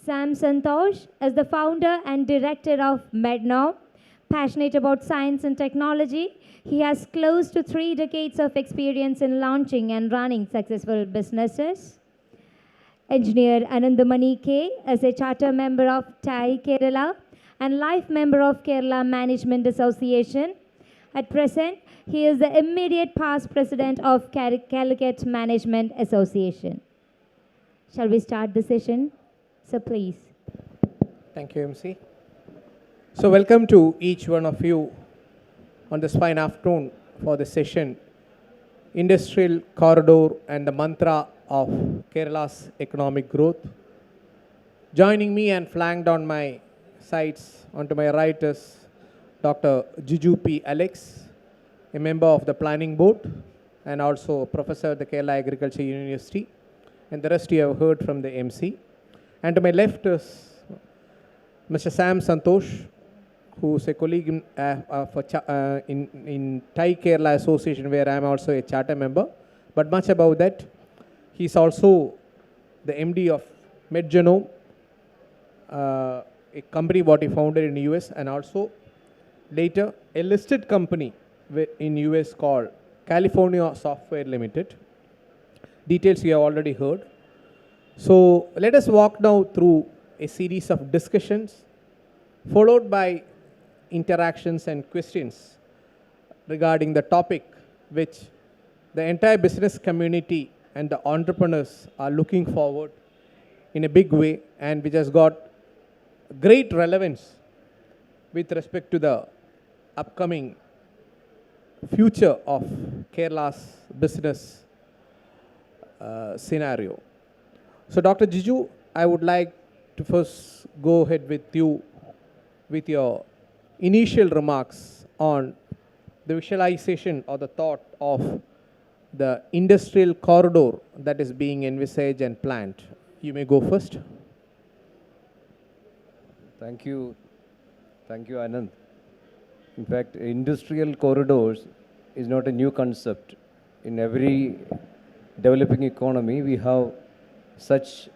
Sam Santhosh is the founder and director of Medno. Passionate about science and technology, he has close to 3 decades of experience in launching and running successful businesses. Engineer Anandamani K is a charter member of TAI Kerala and life member of Kerala Management Association. At present, he is the immediate past president of Calicut Management Association. Shall we start the session? So please. Thank you, MC. So welcome to each one of you on this fine afternoon for the session, Industrial Corridor and the Mantra of Kerala's Economic Growth. Joining me and flanked on my sides, onto my right is Dr. Jiju P. Alex, a member of the Planning Board and also a professor at the Kerala Agriculture University, and the rest you have heard from the MC. And to my left is Mr. Sam Santhosh, who is a colleague in TAI Kerala Association, where I am also a charter member. But much about that, he is also the MD of MedGenome, a company what he founded in the US, and also later a listed company in US called California Software Limited. Details you have already heard. So let us walk now through a series of discussions, followed by interactions and questions regarding the topic which the entire business community and the entrepreneurs are looking forward in a big way, and which has got great relevance with respect to the upcoming future of Kerala's business scenario. So Dr. Jiju, I would like to first go ahead with you with your initial remarks on the visualization or the thought of the industrial corridor that is being envisaged and planned. You may go first. Thank you. Thank you, Anand. In fact, industrial corridors is not a new concept. In every developing economy, we have such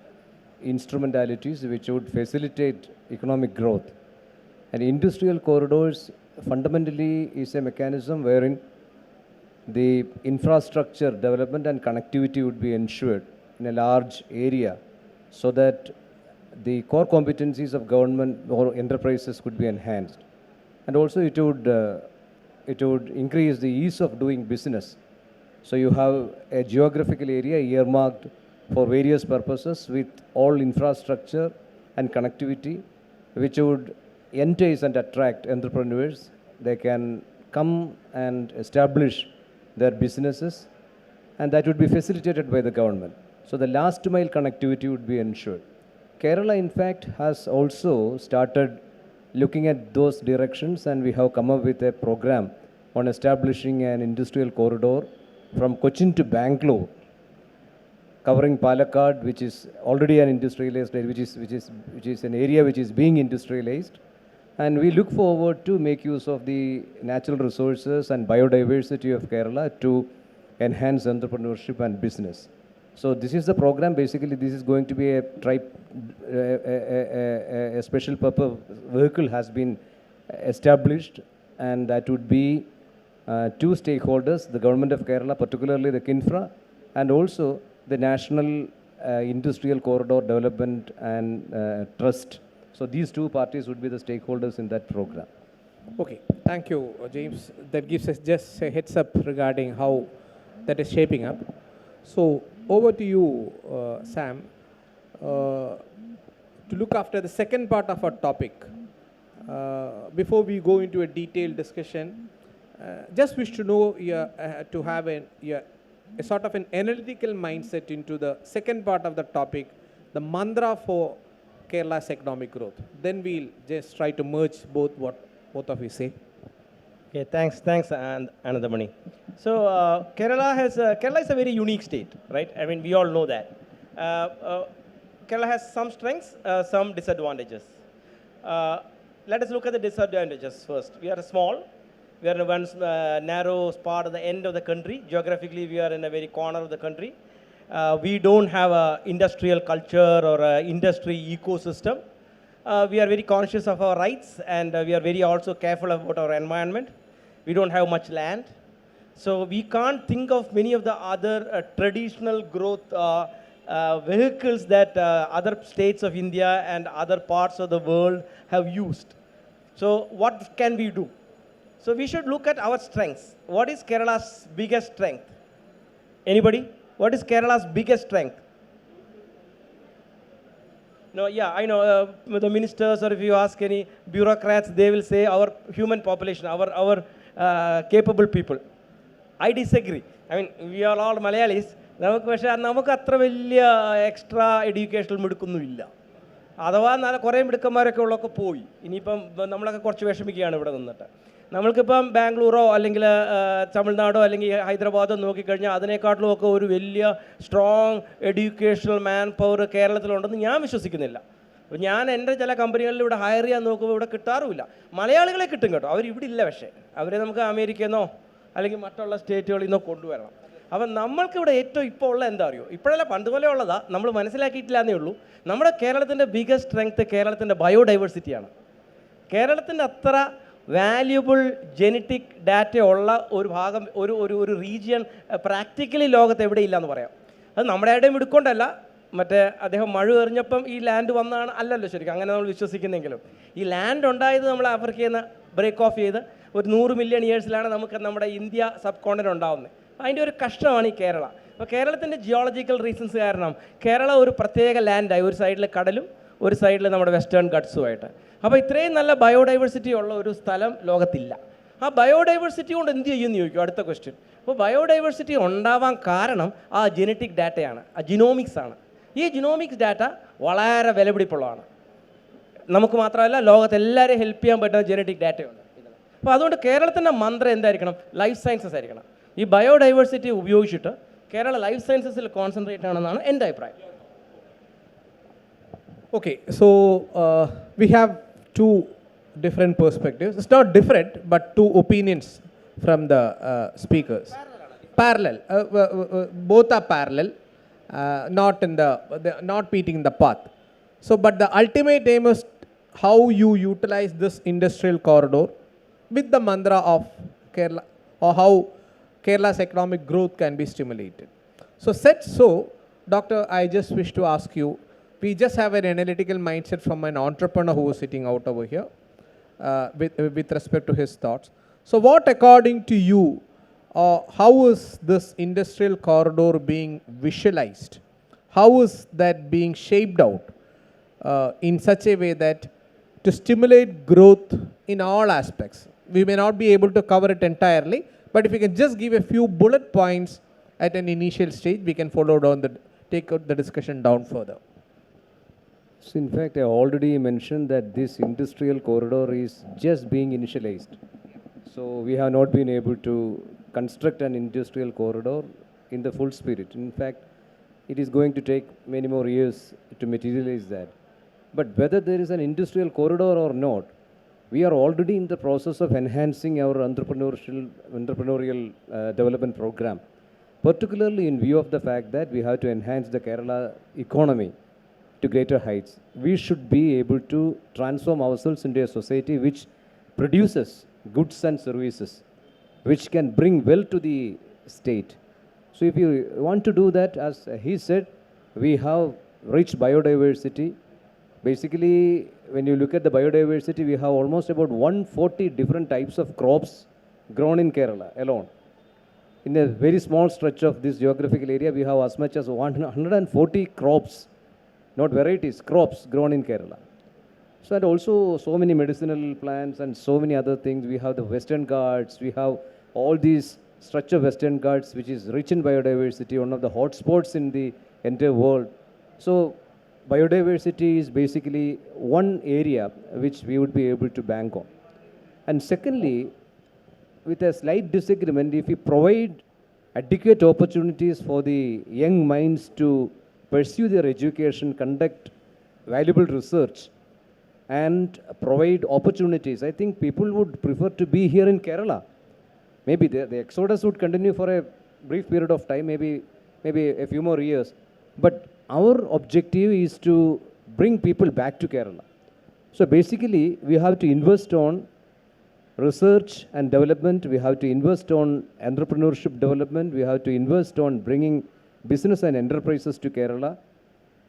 instrumentalities which would facilitate economic growth. And industrial corridors fundamentally is a mechanism wherein the infrastructure development and connectivity would be ensured in a large area so that the core competencies of government or enterprises could be enhanced. And also it would increase the ease of doing business. So you have a geographical area earmarked for various purposes with all infrastructure and connectivity, which would entice and attract entrepreneurs. They can come and establish their businesses, and that would be facilitated by the government. So the last mile connectivity would be ensured. Kerala, in fact, has also started looking at those directions, and we have come up with a program on establishing an industrial corridor from Cochin to Bangalore, covering Palakkad, which is already an industrialized area, which is an area which is being industrialized. And we look forward to make use of the natural resources and biodiversity of Kerala to enhance entrepreneurship and business. So this is the program. Basically, this is going to be a special purpose vehicle has been established, and that would be two stakeholders, the government of Kerala, particularly the KINFRA, and also the National Industrial Corridor Development and Trust. So these two parties would be the stakeholders in that program. Okay, thank you, James. That gives us just a heads up regarding how that is shaping up. So over to you, Sam, to look after the second part of our topic. Before we go into a detailed discussion, just wish to know to have a sort of an analytical mindset into the second part of the topic, the mantra for Kerala's economic growth. Then we'll just try to merge both what both of you say. Okay, thanks, Anandamani. So Kerala is a very unique state, right? I mean, we all know that. Kerala has some strengths, some disadvantages. Let us look at the disadvantages first. We are small. We are in one narrow part of the end of the country. Geographically, we are in a very corner of the country. We don't have a industrial culture or a industry ecosystem. We are very conscious of our rights, and we are very also careful about our environment. We don't have much land. So we can't think of many of the other traditional growth vehicles that other states of India and other parts of the world have used. So what can we do? So we should look at our strengths. What is Kerala's biggest strength? Anybody? What is Kerala's biggest strength? No, yeah, I know the ministers, or if you ask any bureaucrats, they will say our human population, our capable people. I disagree. I mean, we are all Malayalis. നമുക്ക് അത്ര വലിയ extra educational മിടുക്കൊന്നുമില്ല. അഥവാ നല്ല കുറേ മിടുക്കന്മാരൊക്കെ ഉള്ളതൊക്കെ പോയി. ഇനിയിപ്പം നമ്മളൊക്കെ കുറച്ച് വിഷമിക്കുകയാണ് ഇവിടെ നിന്നിട്ട്. നമ്മൾക്കിപ്പം ബാംഗ്ലൂരോ അല്ലെങ്കിൽ തമിഴ്നാടോ അല്ലെങ്കിൽ ഹൈദരാബാദോ നോക്കിക്കഴിഞ്ഞാൽ അതിനേക്കാട്ടിലും ഒക്കെ ഒരു വലിയ സ്ട്രോങ് എഡ്യൂക്കേഷണൽ മാൻ പവർ കേരളത്തിലുണ്ടെന്ന് ഞാൻ വിശ്വസിക്കുന്നില്ല. അപ്പോൾ ഞാൻ എൻ്റെ ചില കമ്പനികളിൽ ഇവിടെ ഹയർ ചെയ്യാൻ നോക്കുമ്പോൾ ഇവിടെ കിട്ടാറുമില്ല. മലയാളികളെ കിട്ടും കേട്ടോ, അവരിവിടെ ഇല്ല. പക്ഷേ അവരെ നമുക്ക് അമേരിക്കയിൽ നിന്നോ അല്ലെങ്കിൽ മറ്റുള്ള സ്റ്റേറ്റുകളിൽ നിന്നോ കൊണ്ടുവരണം. അപ്പം നമ്മൾക്കിവിടെ ഏറ്റവും ഇപ്പോൾ ഉള്ള എന്താ അറിയോ, ഇപ്പോഴല്ല പണ്ട് പോലെ ഉള്ളതാ, നമ്മൾ മനസ്സിലാക്കിയിട്ടില്ല എന്നേ ഉള്ളൂ. നമ്മുടെ കേരളത്തിൻ്റെ ബിഗസ്റ്റ് സ്ട്രെങ്ത് കേരളത്തിൻ്റെ ബയോഡൈവേഴ്സിറ്റിയാണ്. കേരളത്തിൻ്റെ അത്ര വാല്യുബിൾ ജെനറ്റിക് ഡാറ്റ ഉള്ള ഒരു ഭാഗം, ഒരു റീജിയൻ പ്രാക്ടിക്കലി ലോകത്ത് എവിടെയില്ല എന്ന് പറയാം. അത് നമ്മുടെ ആരുടെയും എടുക്കൊണ്ടല്ല, മറ്റേ അദ്ദേഹം മഴ എറിഞ്ഞപ്പം ഈ ലാൻഡ് വന്നാണ് അല്ലല്ലോ ശരിക്കും, അങ്ങനെ നമ്മൾ വിശ്വസിക്കുന്നെങ്കിലും ഈ ലാൻഡ് ഉണ്ടായത് നമ്മൾ ആഫ്രിക്കയിൽ നിന്ന് ബ്രേക്ക് ഓഫ് ചെയ്ത് ഒരു 100 മില്യൺ ഇയേഴ്സിലാണ് നമുക്ക് നമ്മുടെ ഇന്ത്യ സബ് കോണ്ടിനെൻ്റ് ഉണ്ടാകുന്നത്. അതിൻ്റെ ഒരു കഷ്ടമാണ് ഈ കേരള. അപ്പോൾ കേരളത്തിൻ്റെ ജിയോളജിക്കൽ റീസൺസ് കാരണം കേരള ഒരു പ്രത്യേക ലാൻഡായി, ഒരു സൈഡിൽ കടലും ഒരു സൈഡിൽ നമ്മുടെ വെസ്റ്റേൺ ഗട്ട്സുമായിട്ട്. അപ്പോൾ ഇത്രയും നല്ല ബയോഡൈവേഴ്സിറ്റി ഉള്ള ഒരു സ്ഥലം ലോകത്തില്ല. ആ ബയോഡൈവേഴ്സിറ്റി കൊണ്ട് എന്ത് ചെയ്യുമെന്ന് ചോദിക്കും അടുത്ത ക്വസ്റ്റ്യൻ. അപ്പോൾ ബയോഡൈവേഴ്സിറ്റി ഉണ്ടാവാൻ കാരണം ആ ജെനറ്റിക് ഡാറ്റയാണ്, ആ ജിനോമിക്സ് ആണ്. ഈ ജിനോമിക്സ് ഡാറ്റ വളരെ വിലപിടിപ്പുള്ളതാണ്. നമുക്ക് മാത്രമല്ല, ലോകത്തെല്ലാവരെയും ഹെൽപ്പ് ചെയ്യാൻ പറ്റുന്ന ജെനറ്റിക് ഡാറ്റയുണ്ട്. അപ്പോൾ അതുകൊണ്ട് കേരളത്തിൻ്റെ മന്ത്രം എന്തായിരിക്കണം? ലൈഫ് സയൻസസ് ആയിരിക്കണം. ഈ ബയോഡൈവേഴ്സിറ്റി ഉപയോഗിച്ചിട്ട് കേരള ലൈഫ് സയൻസസിൽ കോൺസെൻട്രേറ്റ് ആണെന്നാണ് എൻ്റെ അഭിപ്രായം. Okay, so we have two different perspectives. It's not different, but two opinions from the speakers. Parallel. Both are parallel, not in not meeting the path. So, but the ultimate aim is how you utilize this industrial corridor with the mantra of Kerala, or how Kerala's economic growth can be stimulated. So, said so, Doctor, I just wish to ask you, we just have an analytical mindset from an entrepreneur who is sitting out over here with respect to his thoughts. So what, according to you, how is this industrial corridor being visualized? How is that being shaped out in such a way that to stimulate growth in all aspects? We may not be able to cover it entirely, but if you can just give a few bullet points at an initial stage, we can follow down take the discussion down further. So in fact, I already mentioned that this industrial corridor is just being initialized. So we have not been able to construct an industrial corridor in the full spirit. In fact, it is going to take many more years to materialize that. But whether there is an industrial corridor or not, we are already in the process of enhancing our entrepreneurial development program, particularly in view of the fact that we have to enhance the Kerala economy to greater heights. We should be able to transform ourselves into a society which produces goods and services, which can bring wealth to the state. So if you want to do that, as he said, we have rich biodiversity. Basically, when you look at the biodiversity, we have almost about 140 different types of crops grown in Kerala alone. In a very small stretch of this geographical area, we have as much as 140 crops, not varieties, crops grown in Kerala. So, and also so many medicinal plants and so many other things. We have the Western Ghats, we have all these stretch of Western Ghats, which is rich in biodiversity, one of the hotspots in the entire world. So, biodiversity is basically one area which we would be able to bank on. And secondly, with a slight disagreement, if we provide adequate opportunities for the young minds to pursue their education, conduct valuable research, and provide opportunities, I think people would prefer to be here in Kerala. Maybe the exodus would continue for a brief period of time, maybe maybe a few more years. But our objective is to bring people back to Kerala. So basically, we have to invest on research and development, we have to invest on entrepreneurship development, we have to invest on bringing business and enterprises to Kerala,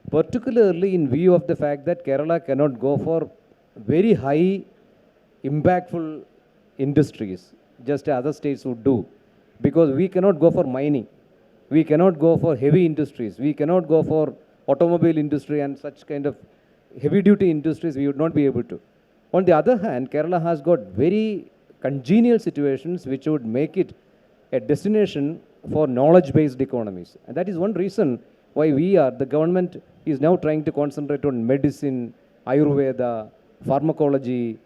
particularly in view of the fact that Kerala cannot go for very high impactful industries, just as other states would do, because we cannot go for mining, we cannot go for heavy industries, we cannot go for automobile industry and such kind of heavy duty industries, we would not be able to. On the other hand, Kerala has got very congenial situations which would make it a destination for knowledge-based economies. And that is one reason why the government is now trying to concentrate on medicine, Ayurveda, pharmacology,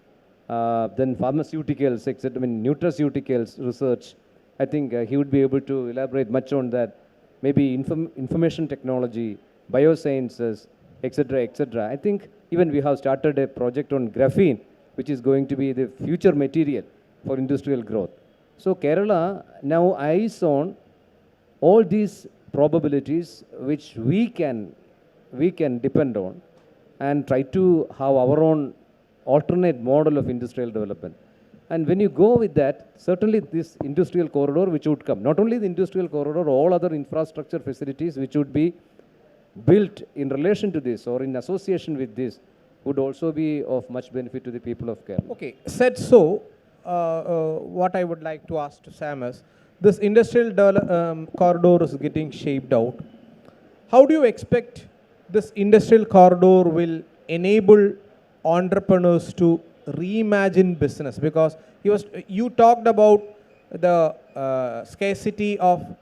then pharmaceuticals, etc. I mean, nutraceuticals research. I think he would be able to elaborate much on that. Maybe information technology, biosciences, etc., etc. I think even we have started a project on graphene, which is going to be the future material for industrial growth. So Kerala now eyes on all these probabilities which we can depend on and try to have our own alternate model of industrial development. And when you go with that, certainly this industrial corridor which would come, not only the industrial corridor, all other infrastructure facilities which would be built in relation to this or in association with this would also be of much benefit to the people of Kerala. Okay, said so, what I would like to ask to Sam is, this industrial corridor is getting shaped out. How do you expect this industrial corridor will enable entrepreneurs to reimagine business? Because you talked about the scarcity of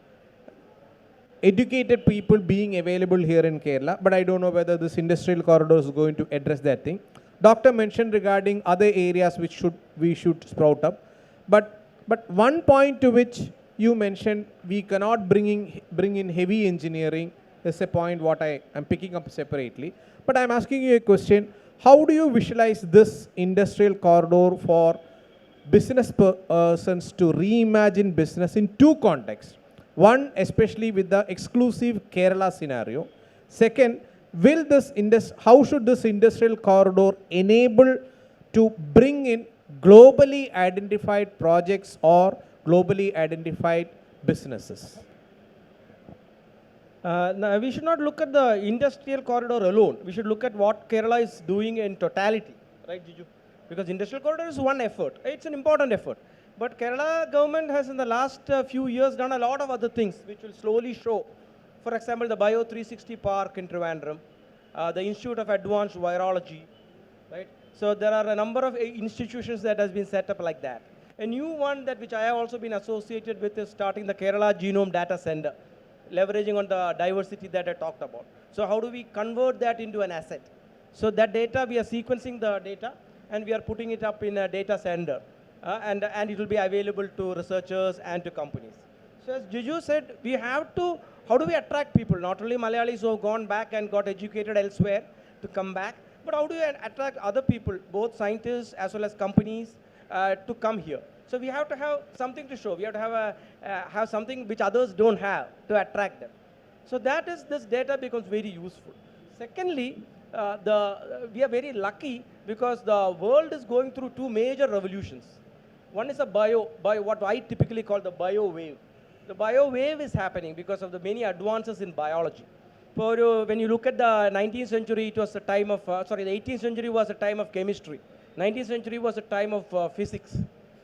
educated people being available here in Kerala, but I don't know whether this industrial corridor is going to address that thing. Doctor mentioned regarding other areas which we should sprout up, but one point to which you mentioned we cannot bring in heavy engineering is a point what I am picking up separately. But I am asking you a question: how do you visualize this industrial corridor for business persons to reimagine business in two contexts? One, especially with the exclusive Kerala scenario. Second, how should this industrial corridor enable to bring in globally identified projects or globally identified businesses? Now, we should not look at the industrial corridor alone. We should look at what Kerala is doing in totality, right, Jiju? Because industrial corridor is one effort. It's an important effort. But Kerala government has in the last few years done a lot of other things which will slowly show. For example, the Bio 360 Park in Trivandrum, the Institute of Advanced Virology, right? So there are a number of institutions that has been set up like that. A new one which I have also been associated with is starting the Kerala Genome Data Center, leveraging on the diversity that I talked about. So how do we convert that into an asset? So that data, we are sequencing the data and we are putting it up in a data center. And it will be available to researchers and to companies. So as Jiju said, we have to, how do we attract people? Not only Malayalis who have gone back and got educated elsewhere to come back, but how do you attract other people, both scientists as well as companies, to come here? So we have to have something to show. We have to have something which others don't have to attract them. So that is, this data becomes very useful. Secondly, we are very lucky because the world is going through two major revolutions. One is what I typically call the bio wave. The bio wave is happening because of the many advances in biology. When you look at the 19th century, it was a time of, the 18th century was a time of chemistry. 19th century was a time of physics.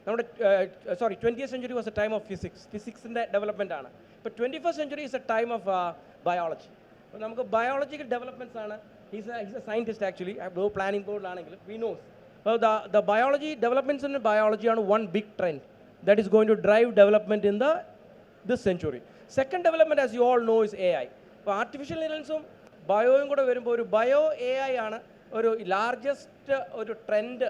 20th century was a time of physics. Physics in the development. But 21st century is a time of biology. Biological developments, he's a scientist actually, I have no planning board, we know. The biology, developments in biology are one big trend that is going to drive development in this century. Second development, as you all know, is AI. Artificial intelligence, bio AI is largest trend.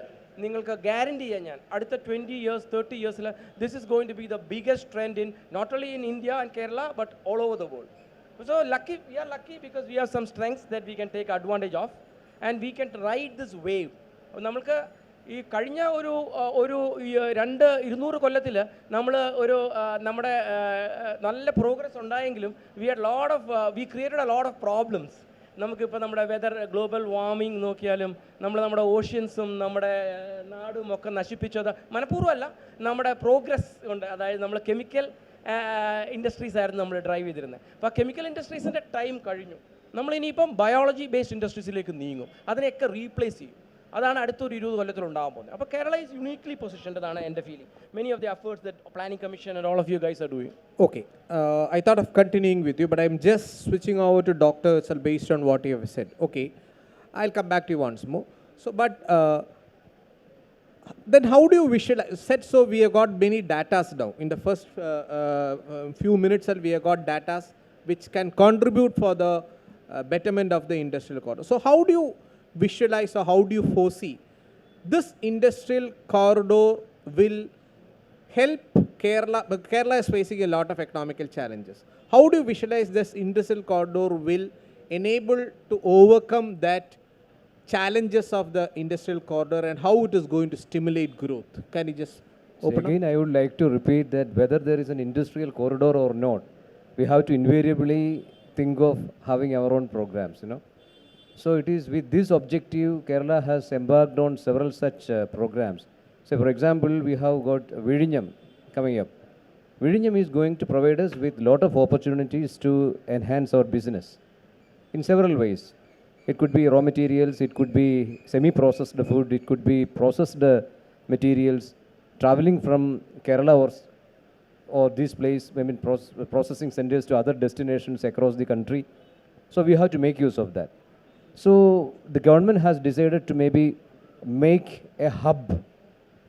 Guarantee അടുത്ത 20 years, 30 years, this is going to be the biggest trend in not only in India and Kerala, but all over the world. So we are lucky because we have some strengths that we can take advantage of, and we can ride this wave. ഈ കഴിഞ്ഞ ഒരു 200 കൊല്ലത്തിൽ നമ്മൾ നമ്മുടെ നല്ല progress ഉണ്ടായെങ്കിലും V created a lot of problems. നമുക്കിപ്പോൾ നമ്മുടെ വെതർ, ഗ്ലോബൽ വാർമിംഗ് നോക്കിയാലും നമ്മുടെ ഓഷ്യൻസും നമ്മുടെ നാടും ഒക്കെ നശിപ്പിച്ചത് മനഃപൂർവ്വമല്ല, നമ്മുടെ പ്രോഗ്രസ് ഉണ്ട്. അതായത് നമ്മൾ കെമിക്കൽ ഇൻഡസ്ട്രീസ് ആയിരുന്നു നമ്മൾ ഡ്രൈവ് ചെയ്തിരുന്നത്. അപ്പോൾ ആ കെമിക്കൽ ഇൻഡസ്ട്രീസിൻ്റെ ടൈം കഴിഞ്ഞു. നമ്മളിനിയിപ്പം ബയോളജി ബേസ്ഡ് ഇൻഡസ്ട്രീസിലേക്ക് നീങ്ങും, അതിനെയൊക്കെ റീപ്ലേസ് ചെയ്യും. അതാണ് അടുത്തൊരു 20 കൊല്ലത്തിൽ ഉണ്ടാകാൻ പോകുന്നത്. അപ്പോൾ കേരള ഈസ് യൂണിക്ലി പൊസിഷൻഡ് എന്നാണ് എൻ്റെ feeling. Many of the efforts that planning commission and all of you guys are doing. Okay, I thought of continuing with you, but I'm just switching over to Dr. Sal based on what you have said. Okay, I'll come back to you once more. So, but then how do you visualize? Said so, we have got many datas now. In the first few minutes, we have got datas which can contribute for the betterment of the industrial corridor. So, how do you visualize or how do you foresee this industrial corridor will help Kerala? But Kerala is facing a lot of economical challenges. How do you visualize this industrial corridor will enable to overcome that challenges of the industrial corridor and how it is going to stimulate growth? Can you just open Again, I would like to repeat that whether there is an industrial corridor or not, we have to invariably think of having our own programs, So it is with this objective, Kerala has embarked on several such programs. So for example, we have got Vizhinjam coming up. Vizhinjam is going to provide us with a lot of opportunities to enhance our business in several ways. It could be raw materials, it could be semi-processed food, it could be processed materials, traveling from Kerala or this place, processing centers to other destinations across the country. So we have to make use of that. So the government has decided to maybe make a hub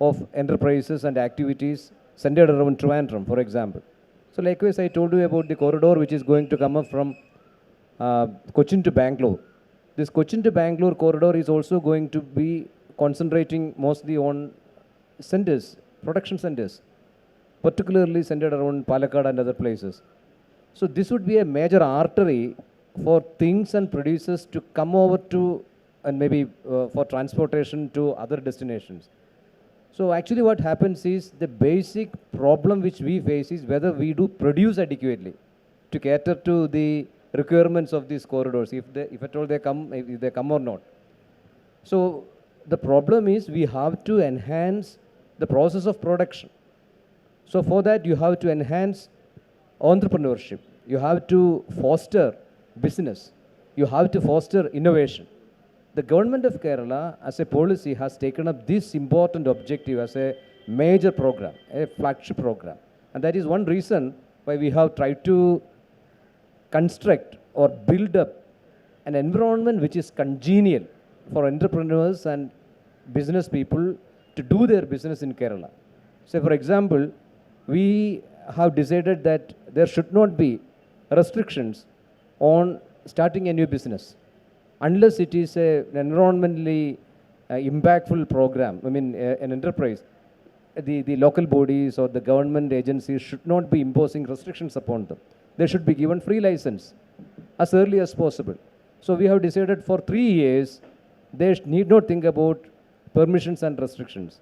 of enterprises and activities centered around Trivandrum, for example. So likewise, I told you about the corridor which is going to come up from Cochin to Bangalore. This Cochin to Bangalore corridor is also going to be concentrating mostly on centers, production centers, particularly centered around Palakkad and other places. So this would be a major artery for things and producers to come over to, and maybe for transportation to other destinations. So actually what happens is the basic problem which we face is whether we do produce adequately to cater to the requirements of these corridors, if at all they come or not. So the problem is we have to enhance the process of production. So for that you have to enhance entrepreneurship, you have to foster business, you have to foster innovation. The government of Kerala as a policy has taken up this important objective as a major program, a flagship program. And that is one reason why we have tried to construct or build up an environment which is congenial for entrepreneurs and business people to do their business in Kerala. So for example, we have decided that there should not be restrictions on starting a new business unless it is an environmentally impactful program. An enterprise. The local bodies or the government agencies should not be imposing restrictions upon them. They should be given free license as early as possible. So we have decided for 3 years, they need not think about permissions and restrictions.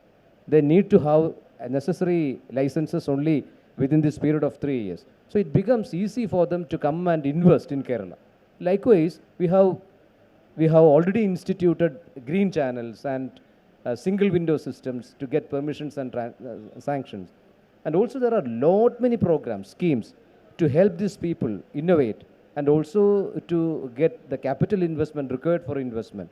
They need to have necessary licenses only within this period of 3 years. So it becomes easy for them to come and invest in Kerala. Likewise, we have already instituted green channels and single window systems to get permissions and sanctions. And also there are many programs, schemes to help these people innovate and also to get the capital investment required for investment.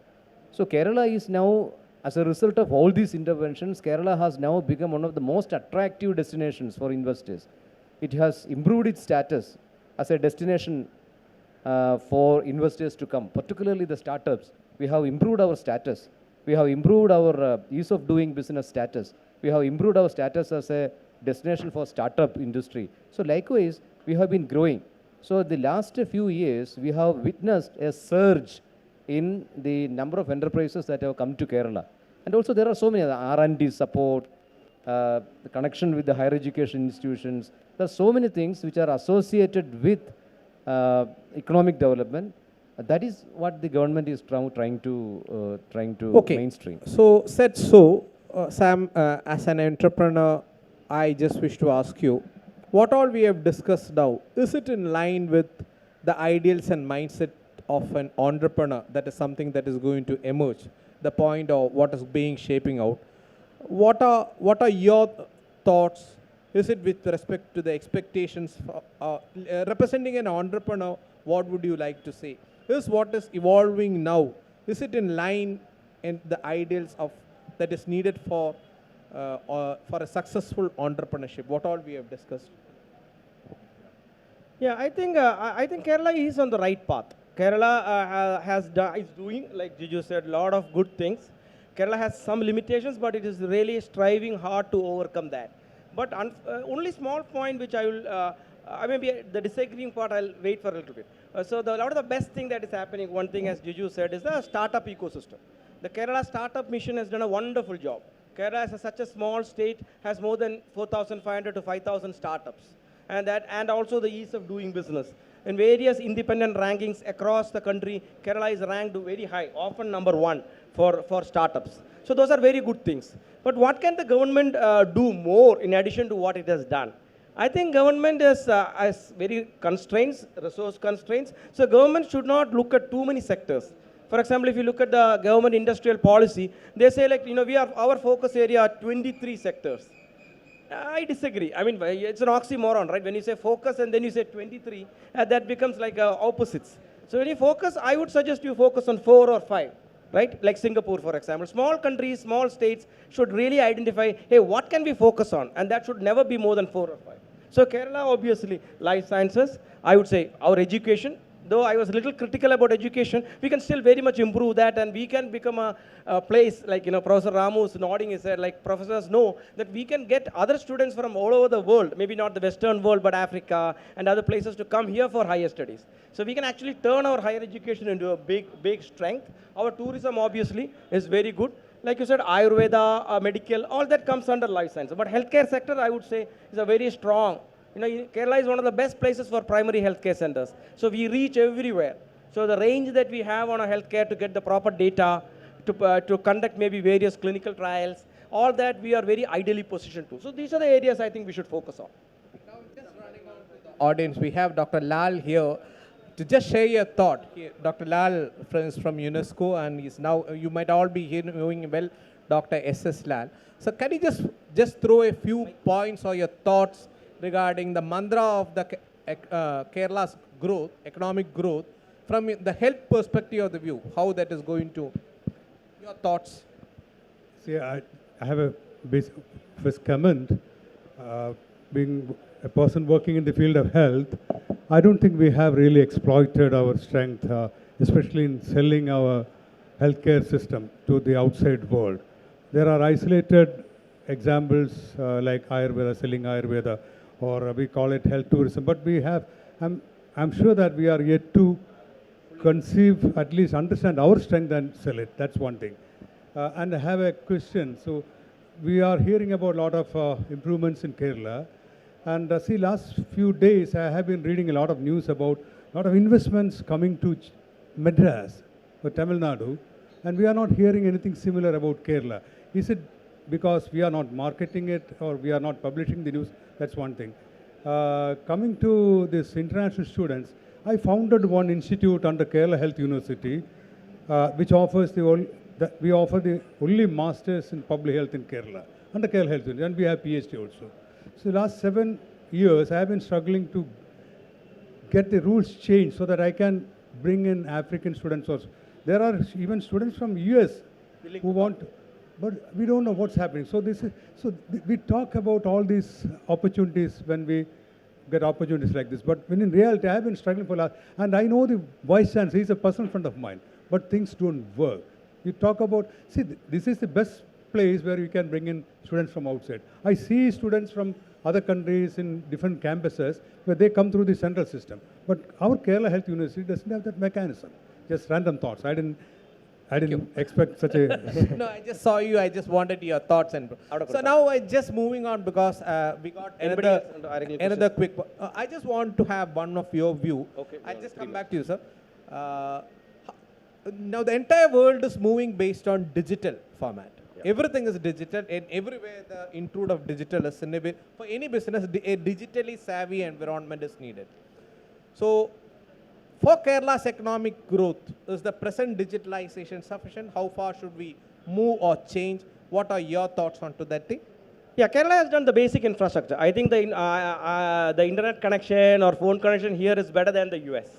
So Kerala is now, as a result of all these interventions, Kerala has now become one of the most attractive destinations for investors. It has improved its status as a destination for investors to come, particularly the startups. We have improved our status. We have improved our ease of doing business status. We have improved our status as a destination for startup industry. So likewise, we have been growing. So the last few years, we have witnessed a surge in the number of enterprises that have come to Kerala. And also there are so many R&D support, the connection with the higher education institutions. There are so many things which are associated with economic development. That is what the government is trying to Okay. mainstream. So, said so, Sam, as an entrepreneur, I just wish to ask you, what all we have discussed now, is it in line with the ideals and mindset of an entrepreneur? That is something that is going to emerge, the point of what is being shaping out. What are your thoughts? Is it with respect to the expectations for, representing an entrepreneur? What would you like to say? Is what is evolving now? Is it in line in the ideals of that is needed for a successful entrepreneurship? What all we have discussed. Yeah, I think Kerala is on the right path. Kerala is doing, like Jiju said, a lot of good things. Kerala has some limitations, but it is really striving hard to overcome that. But only small point which I will, maybe the disagreeing part I'll wait for a little bit. So a lot of the best thing that is happening, one thing as Jiju said, is the startup ecosystem. The Kerala Startup Mission has done a wonderful job. Kerala, as such a small state, has more than 4,500 to 5,000 startups, and also the ease of doing business. In various independent rankings across the country, Kerala is ranked very high, often number one for startups. So those are very good things. But what can the government do more in addition to what it has done? I think government has very constraints, resource constraints. So government should not look at too many sectors. For example, if you look at the government industrial policy, they say like, our focus area are 23 sectors. I disagree. I mean, it's an oxymoron, right? When you say focus and then you say 23, that becomes like opposites. So when you focus, I would suggest you focus on 4 or 5, right? Like Singapore, for example. Small countries, small states should really identify, hey, what can we focus on? And that should never be more than 4 or 5. So Kerala, obviously, life sciences. I would say our education. Though I was a little critical about education, we can still very much improve that, and we can become a place like, Professor Ramu is nodding his head, like professors know that we can get other students from all over the world, maybe not the Western world, but Africa and other places to come here for higher studies. So we can actually turn our higher education into a big strength. Our tourism, obviously, is very good. Like you said, Ayurveda, medical, all that comes under life science. But healthcare sector, I would say, is a very strong. Kerala is one of the best places for primary healthcare centers. So we reach everywhere. So the range that we have on our healthcare to get the proper data, to conduct maybe various clinical trials, all that we are very ideally positioned to. So these are the areas I think we should focus on. Now, just running on to the audience, we have Dr. Lal here to just share your thought. Dr. Lal is from UNESCO, and he's now, you might all be knowing well, Dr. S.S. Lal. So can you just throw a few points or your thoughts regarding the mantra of the Kerala's growth, economic growth, from the health perspective of the view, how that is going to, your thoughts? See, I have a first comment. Being a person working in the field of health, I don't think we have really exploited our strength, especially in selling our healthcare system to the outside world. There are isolated examples like Ayurveda, selling Ayurveda, or we call it health tourism. But we have, I'm sure that we are yet to conceive, at least understand our strength and sell it. That's one thing. And I have a question. So we are hearing about a lot of improvements in Kerala. And see, last few days I have been reading a lot of news about a lot of investments coming to Madras or Tamil Nadu. And we are not hearing anything similar about Kerala. Is it because we are not marketing it or we are not publishing the news? That's one thing. Coming to this international students, I founded one institute under Kerala Health University, which offers we offer the only masters in public health in Kerala, under Kerala Health University, and we have PhD also. So last 7 years, I have been struggling to get the rules changed so that I can bring in African students also. There are even students from US who want, but we don't know what's happening. So we talk about all these opportunities when we get opportunities like this. But when in reality, I have been struggling for last, and I know the vice chancellor, he's a personal friend of mine, but things don't work. You talk about, see, this is the best place where you can bring in students from outside. I see students from other countries in different campuses where they come through the central system. But our Kerala Health University doesn't have that mechanism. Just random thoughts. I didn't expect such a... No, I just saw you. I just wanted your thoughts. So now I just moving on because we got another quick... I just want to have one of your view. Okay, I'll just come back to you, sir. Uh, Now the entire world is moving based on digital format. Everything is digital, and everywhere the intrude of digital is for any business, a digitally savvy environment is needed. So, for Kerala's economic growth, is the present digitalization sufficient? How far should we move or change? What are your thoughts onto that thing? Yeah, Kerala has done the basic infrastructure. I think the internet connection or phone connection here is better than the US.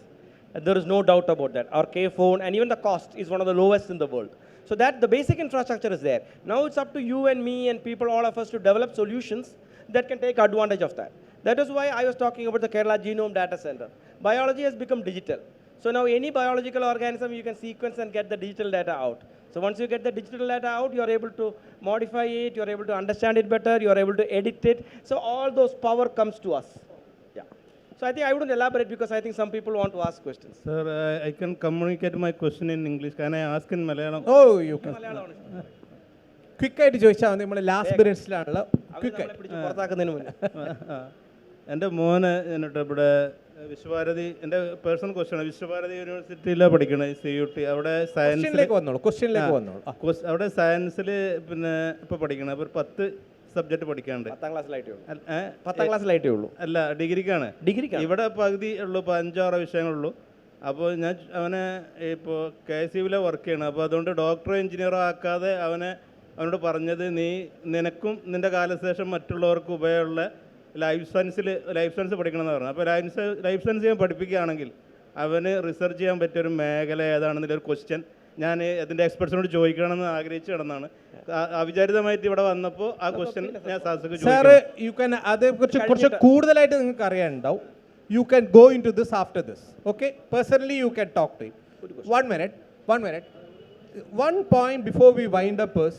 There is no doubt about that. Our K phone and even the cost is one of the lowest in the world. So that the basic infrastructure is there. Now it's up to you and me and people, all of us, to develop solutions that can take advantage of that. That is why I was talking about the Kerala Genome Data Center. Biology has become digital. So now any biological organism you can sequence and get the digital data out. So once you get the digital data out, you are able to modify it, you are able to understand it better, you are able to edit it. So all those power comes to us. Yeah. So I think I wouldn't elaborate because I think some people want to ask questions. Sir, I can communicate my question in English. Can I ask in Malayalam? Oh, you can. Quick ആയിട്ട് ചോദിച്ചാൽ മതി, നമ്മൾ last പീരിയഡ്സിലാണല്ലോ. Quick എൻ്റെ മോന് എന്നിട്ട് ഇവിടെ വിശ്വഭാരതി, എൻ്റെ personal question, Visva Bharati യൂണിവേഴ്സിറ്റിയിലാണ് പഠിക്കണത്, CUT. അവിടെ ക്വസ്റ്റ്യനിലേക്ക് വന്നോളൂ. അവിടെ സയൻസിൽ പിന്നെ ഇപ്പോൾ പഠിക്കണം. അപ്പോൾ ഒരു 10 സബ്ജക്റ്റ് പഠിക്കാണ്ട്. 10ാം ക്ലാസ്സിലായിട്ടേ ഉള്ളൂ. അല്ല, ഡിഗ്രിക്കാണ്. ഇവിടെ പകുതി ഉള്ളൂ, 5-6 വിഷയങ്ങളുള്ളൂ. അപ്പോൾ ഞാൻ അവനെ ഇപ്പോൾ KSUവിലെ വർക്ക് ചെയ്യണം. അപ്പോൾ അതുകൊണ്ട് ഡോക്ടറോ എഞ്ചിനീയറോ ആക്കാതെ അവനോട് പറഞ്ഞത്, നിനക്കും നിൻ്റെ കാലശേഷം മറ്റുള്ളവർക്കും ഉപയോഗമുള്ള ലൈഫ് സയൻസ് പഠിക്കണമെന്ന് പറഞ്ഞു. അപ്പോൾ ലൈഫ് സയൻസ് ഞാൻ പഠിപ്പിക്കുകയാണെങ്കിൽ അവന് റിസർച്ച് ചെയ്യാൻ പറ്റിയൊരു മേഖല ഏതാണെന്നൊരു ക്വസ്റ്റ്യൻ ഞാൻ അതിൻ്റെ എക്സ്പെർട്സിനോട് ചോദിക്കണമെന്ന് ആഗ്രഹിച്ച് കിടന്നാണ്. അവിചാരിതമായിട്ട് ഇവിടെ വന്നപ്പോൾ ആ ക്വസ്റ്റ്യൻ ഞാൻ സാർക്ക് ചോദിക്കാം. അതേക്കുറിച്ച് കുറച്ച് കൂടുതലായിട്ട് നിങ്ങൾക്ക് അറിയാനുണ്ടാവും. You can go into this after this. Okay? Personally, you can talk to him. One minute. One point before we wind up is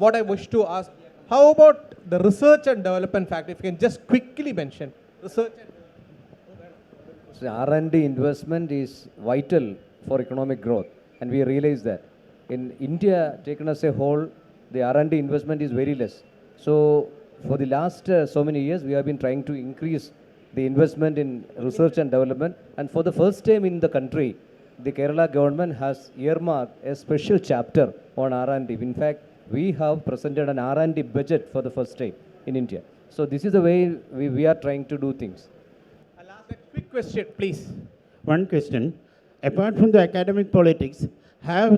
what I wish to ask. How about the research and development factor? If you can just quickly mention research and So R&D investment is vital for economic growth, and we realize that. In India, taken as a whole, the R&D investment is very less. So for the last so many years, we have been trying to increase the investment in research and development, and for the first time in the country, the Kerala government has earmarked a special chapter on R&D. In fact, we have presented an R&D budget for the first time in India. So this is the way we are trying to do things. I'll ask a quick question, please. One question. Apart from the academic politics,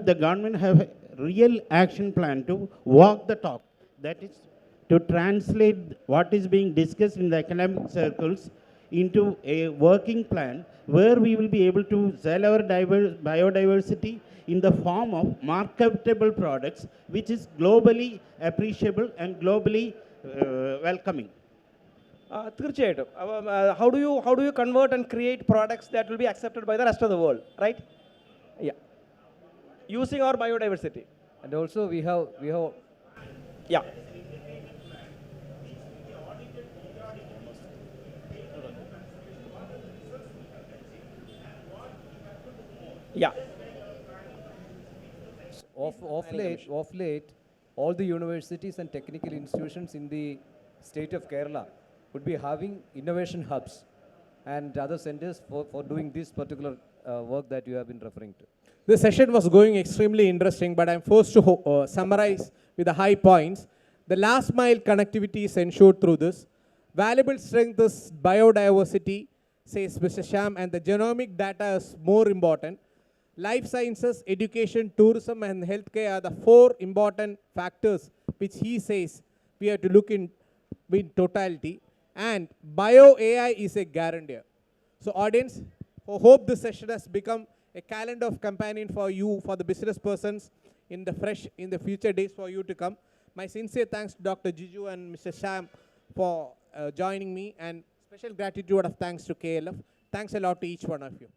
the government have a real action plan to walk the talk? That is, to translate what is being discussed in the academic circles into a working plan where we will be able to sell our biodiversity in the form of marketable products, which is globally appreciable and globally welcoming. തീർച്ചയായിട്ടും. How do you convert and create products that will be accepted by the rest of the world, right? Yeah. Using our biodiversity. And also we have Yeah. Yeah. Of late, all the universities and technical institutions in the state of Kerala would be having innovation hubs and other centers for doing this particular work that you have been referring to. This session was going extremely interesting, but I'm forced to summarize with the high points. The last mile connectivity is ensured through this. Valuable strength is biodiversity, says Mr. Sham, and the genomic data is more important. Life sciences, education, tourism, and healthcare are the 4 important factors which he says we have to look in totality. And bio AI is a guarantee. So audience, I hope this session has become a calendar of companion for you, for the business persons in the future days for you to come. My sincere thanks to Dr. Jiju and Mr. Sham for joining me, and special gratitude of thanks to KLF. Thanks a lot to each one of you.